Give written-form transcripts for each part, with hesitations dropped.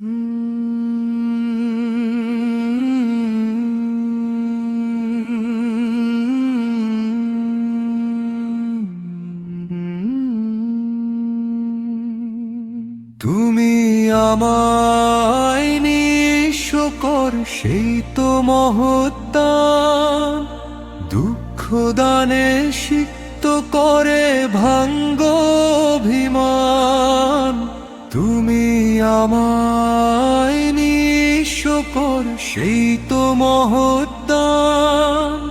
তুমি আমায় নিঃস্ব কর, সেই তো মহত্তান। দুঃখ দানে সিক্ত করে ভাঙ্গ অভিমান। তুমি আমায় নিঃস্ব কর, সেই তো মহত্তান।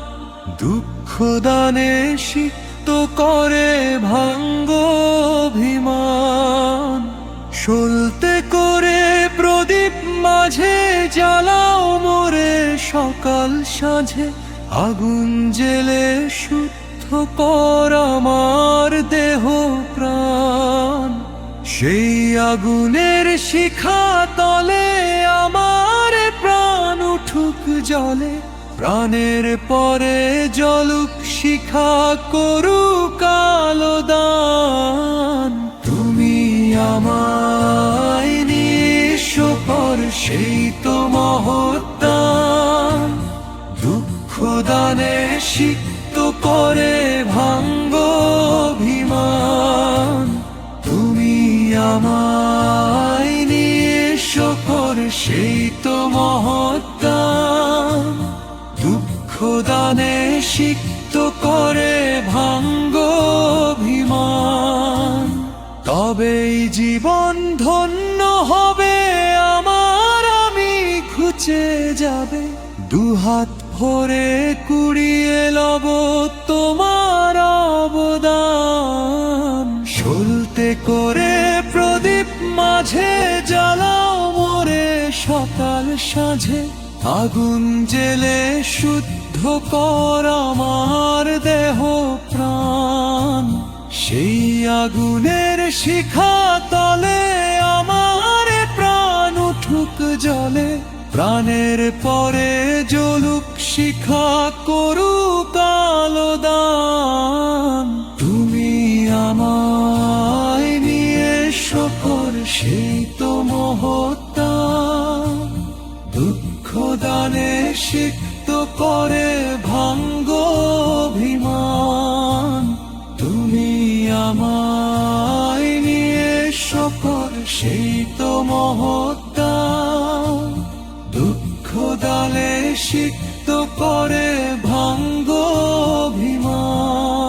দুঃখ দানে সিক্ত করে ভাঙ্গ অভিমান। সলতে করে প্রদীপ মাঝে জ্বালাও মোরে সকাল সাঁঝে। আগুন জেলে শুদ্ধ কর আমার দেহ প্রাণ। সেই আগুনের শিখা তলে আমার প্রাণ উঠুক জ্বলে। প্রাণের পরে জ্বলুক শিখা, করুক আলো দান। তুমি আমায় নিঃস্ব কর, সেই তো মহত্তান। দুঃখ দানে সিক্ত করে ভাঙ্গ অভিমান। তুমি আমায় নিঃস্ব কর, সেই তো মহত্তান। দুঃখ দানে সিক্ত করে ভাঙ্গ অভিমান। তবেই জীবন ধন্য হবে আমার, আমি ঘুচে যাবে। দুহাত ভরে কুড়িয়ে লব তোমার অবদান। সলতে করে প্রদীপ মাঝে জ্বালাও মোরে সকাল সাঁঝে। আগুন জেলে শুদ্ধ কর আমার দেহ প্রাণ। সেই আগুনের শিখা তলে আমার প্রাণ উঠুক জ্বলে। প্রাণের পরে জ্বলুক শিখা, করুক আলো দান। তুমি আমায় নিঃস্ব কর, সেই তো মহত্তান। দুঃখ দানে সিক্ত করে ভাঙ্গ অভিমান। তুমি আমায় নিঃস্ব কর, সেই তো মহত্তান। দুঃখ দানে সিক্ত করে ভাঙ্গ অভিমান।